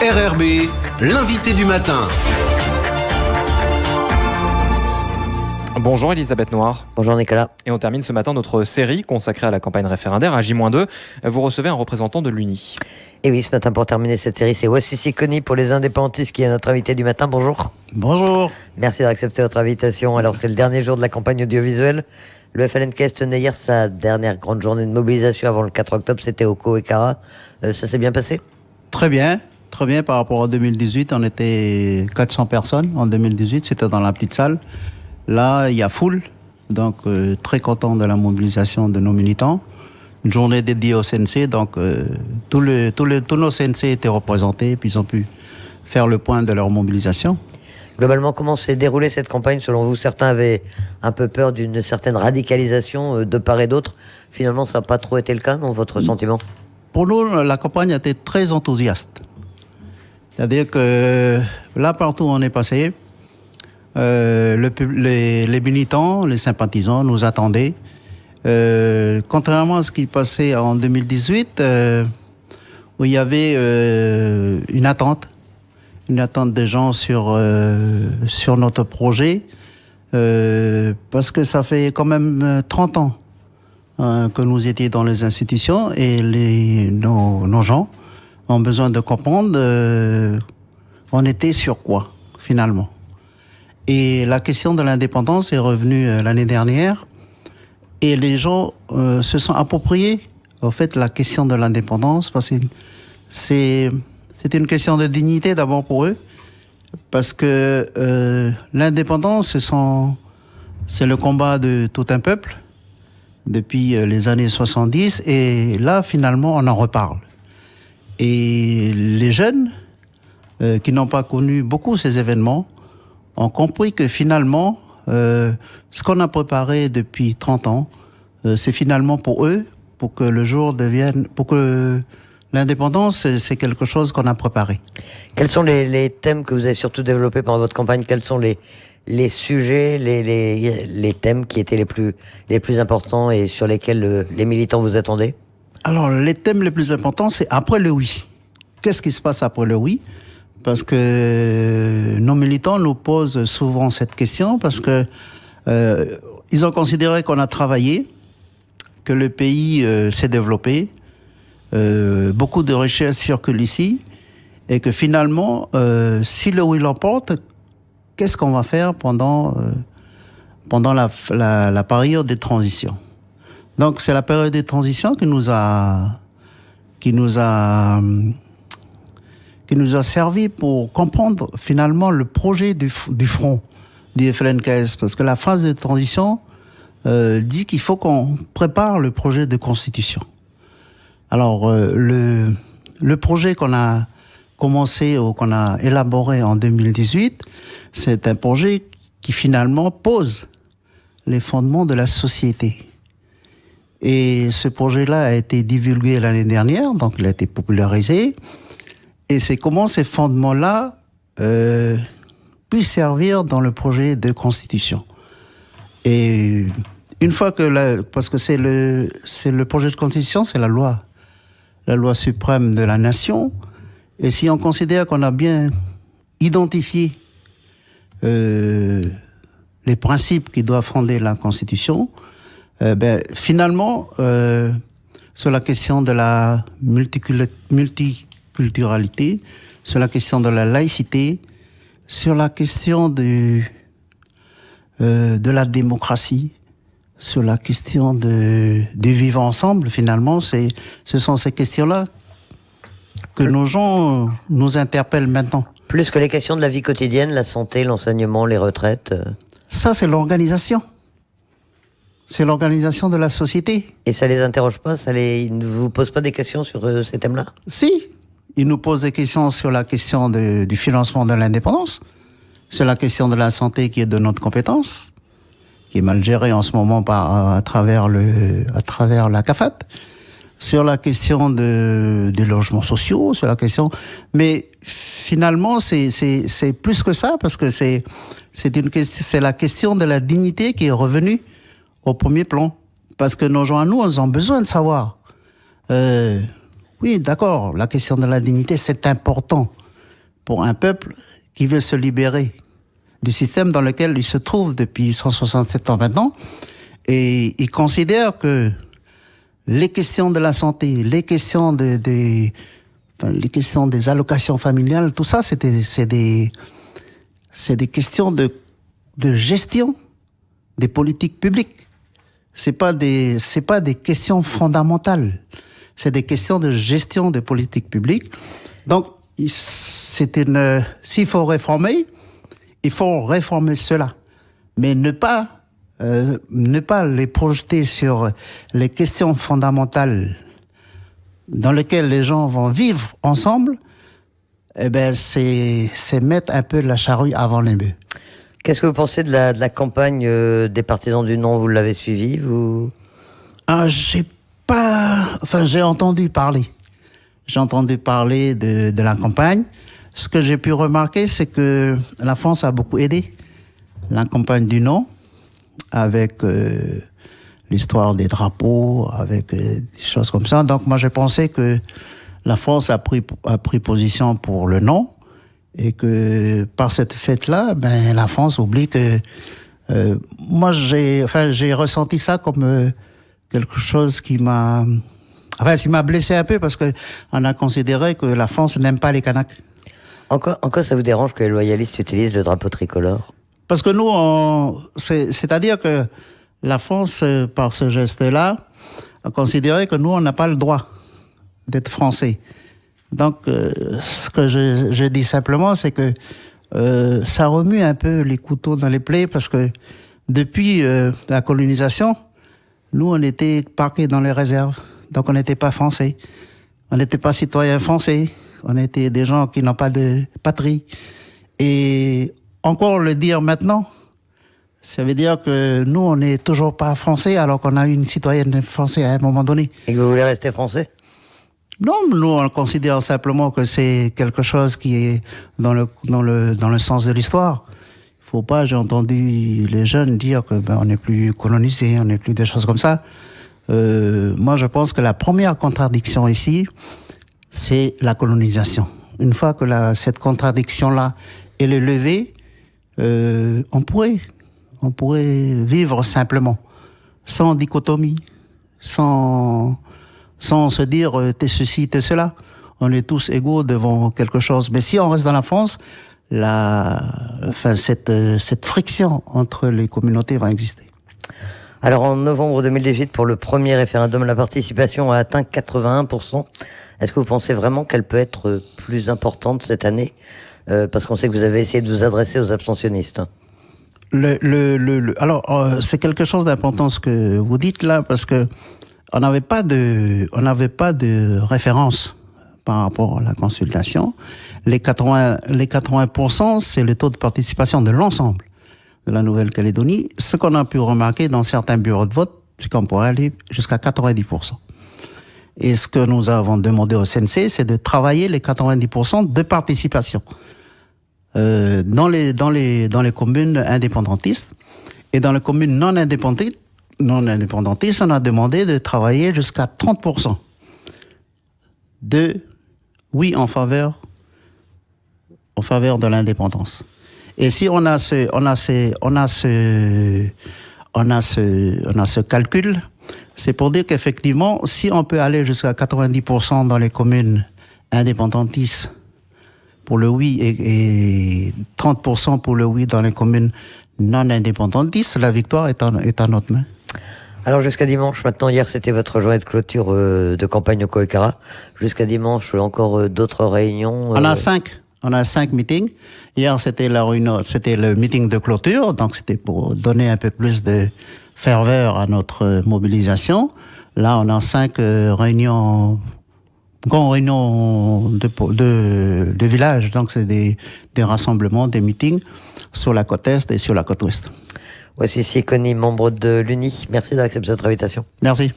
RRB, l'invité du matin. Bonjour Elisabeth Noir. Bonjour Nicolas. Et on termine ce matin notre série consacrée à la campagne référendaire à J-2. Vous recevez un représentant de l'UNI. Et oui, ce matin pour terminer cette série, c'est Wassissi Koni pour les indépendantistes qui est notre invité du matin. Bonjour. Bonjour. Merci d'accepter votre invitation. Alors c'est le dernier jour de la campagne audiovisuelle. Le FLNKS tenait hier sa dernière grande journée de mobilisation avant le 4 octobre, c'était au Koekara. Ça s'est bien passé ? Très bien par rapport à 2018. On était 400 personnes en 2018, c'était dans la petite salle. Là, il y a foule, donc très content de la mobilisation de nos militants. Une journée dédiée au CNC, donc tous nos CNC étaient représentés, puis ils ont pu faire le point de leur mobilisation. Globalement, comment s'est déroulée cette campagne selon vous ? Certains avaient un peu peur d'une certaine radicalisation de part et d'autre. Finalement, ça n'a pas trop été le cas, dans votre sentiment ? Pour nous, la campagne a été très enthousiaste. C'est-à-dire que là, partout où on est passé, les militants, les sympathisants nous attendaient. Contrairement à ce qui passait en 2018, où il y avait une attente des gens sur notre projet, parce que ça fait quand même 30 ans que nous étions dans les institutions et nos gens ont besoin de comprendre on était sur quoi, finalement. Et la question de l'indépendance est revenue l'année dernière et les gens se sont appropriés en fait la question de l'indépendance parce que c'est une question de dignité d'abord pour eux parce que l'indépendance c'est le combat de tout un peuple depuis les années 70 et là finalement on en reparle. Et les jeunes qui n'ont pas connu beaucoup ces événements ont compris que finalement, ce qu'on a préparé depuis 30 ans, c'est finalement pour eux, pour que le jour devienne, pour que l'indépendance, c'est quelque chose qu'on a préparé. Quels sont les thèmes que vous avez surtout développés pendant votre campagne ? Quels sont les sujets, les thèmes qui étaient les plus importants et sur lesquels les militants vous attendaient ? Alors, les thèmes les plus importants, c'est après le oui. Qu'est-ce qui se passe après le oui ? Parce que nos militants nous posent souvent cette question parce que ils ont considéré qu'on a travaillé, que le pays s'est développé, beaucoup de richesses circulent ici, et que finalement, si le oui l'emporte, qu'est-ce qu'on va faire pendant la période de transition ? Donc c'est la période de transition qui nous a servi pour comprendre finalement le projet du front du FLNKS. Parce que la phase de transition dit qu'il faut qu'on prépare le projet de constitution. Alors, le projet qu'on a commencé ou qu'on a élaboré en 2018, c'est un projet qui finalement pose les fondements de la société. Et ce projet-là a été divulgué l'année dernière, donc il a été popularisé. Et c'est comment ces fondements-là puissent servir dans le projet de constitution. Et une fois que parce que c'est le projet de constitution, c'est la loi suprême de la nation. Et si on considère qu'on a bien identifié les principes qui doivent fonder la constitution, finalement, sur la question de la multiculturalité, sur la question de la laïcité, sur la question de la démocratie, sur la question de vivre ensemble, finalement, ce sont ces questions-là que nos gens nous interpellent maintenant. Plus que les questions de la vie quotidienne, la santé, l'enseignement, les retraites. Ça, c'est l'organisation. C'est l'organisation de la société. Et ça les interroge pas ? Ils ne vous posent pas des questions sur ces thèmes-là ? Si. Ils nous posent des questions sur la question du financement de l'indépendance, sur la question de la santé qui est de notre compétence, qui est mal gérée en ce moment à travers la CAFAT, sur la question des logements sociaux, sur la question... Mais finalement, c'est plus que ça, parce que c'est la question de la dignité qui est revenue au premier plan. Parce que nos gens à nous, ils ont besoin de savoir. Oui, d'accord, la question de la dignité, c'est important. pour un peuple qui veut se libérer du système dans lequel il se trouve depuis 167 ans maintenant. Et il considère que les questions de la santé, les questions les questions des allocations familiales, tout ça, c'est des questions de gestion des politiques publiques. C'est pas des questions fondamentales. C'est des questions de gestion des politiques publiques. Donc, s'il faut réformer, il faut réformer cela. Mais ne pas les projeter sur les questions fondamentales dans lesquelles les gens vont vivre ensemble, c'est mettre un peu la charrue avant les bœufs. Qu'est-ce que vous pensez de la campagne des partisans du non? Vous l'avez suivi, vous? J'ai entendu parler. J'ai entendu parler de la campagne. Ce que j'ai pu remarquer, c'est que la France a beaucoup aidé la campagne du non, avec l'histoire des drapeaux, avec des choses comme ça. Donc moi, j'ai pensé que la France a pris position pour le non, et que par cette fête-là, la France oublie que... moi, j'ai ressenti ça comme quelque chose qui m'a blessé un peu, parce que on a considéré que la France n'aime pas les Kanaks. En quoi ça vous dérange que les loyalistes utilisent le drapeau tricolore? Parce que nous, c'est-à-dire que la France, par ce geste-là, a considéré que nous, on n'a pas le droit d'être français. Donc, ce que je dis simplement, c'est que ça remue un peu les couteaux dans les plaies, parce que depuis la colonisation, nous, on était parqués dans les réserves. Donc, on n'était pas français. On n'était pas citoyens français. On était des gens qui n'ont pas de patrie. Et encore le dire maintenant, ça veut dire que nous, on n'est toujours pas français, alors qu'on a une citoyenne française à un moment donné. Et que vous voulez rester français? Non, nous, on considère simplement que c'est quelque chose qui est dans le sens de l'histoire. Il faut pas, j'ai entendu les jeunes dire que on n'est plus colonisé, on n'est plus des choses comme ça. Moi, je pense que la première contradiction ici, c'est la colonisation. Une fois que cette contradiction-là, elle est levée, on pourrait vivre simplement, sans dichotomie, sans se dire t'es ceci, t'es cela. On est tous égaux devant quelque chose. Mais si on reste dans la France, cette friction entre les communautés va exister. Alors en novembre 2018, pour le premier référendum, la participation a atteint 81%. Est-ce que vous pensez vraiment qu'elle peut être plus importante cette année? Parce qu'on sait que vous avez essayé de vous adresser aux abstentionnistes. Alors, c'est quelque chose d'important ce que vous dites là, parce que on n'avait pas de référence par rapport à la consultation. Les 80%, c'est le taux de participation de l'ensemble de la Nouvelle-Calédonie. Ce qu'on a pu remarquer dans certains bureaux de vote, c'est qu'on pourrait aller jusqu'à 90%. Et ce que nous avons demandé au CNC, c'est de travailler les 90% de participation dans les communes indépendantistes. Et dans les communes non indépendantistes, on a demandé de travailler jusqu'à 30% de oui en faveur de l'indépendance. Et si on a ce calcul, c'est pour dire qu'effectivement, si on peut aller jusqu'à 90% dans les communes indépendantistes pour le oui et 30% pour le oui dans les communes non indépendantistes, la victoire est en notre main. Alors jusqu'à dimanche, maintenant, hier c'était votre journée de clôture de campagne au Koekara. Jusqu'à dimanche, encore d'autres réunions. On a 5 meetings. Hier c'était le meeting de clôture, donc c'était pour donner un peu plus de ferveur à notre mobilisation. Là, on a 5 grandes réunions de villages, donc c'est des rassemblements, des meetings sur la côte est et sur la côte ouest. Voici Sikoni, membre de l'UNI. Merci d'avoir accepté notre invitation. Merci.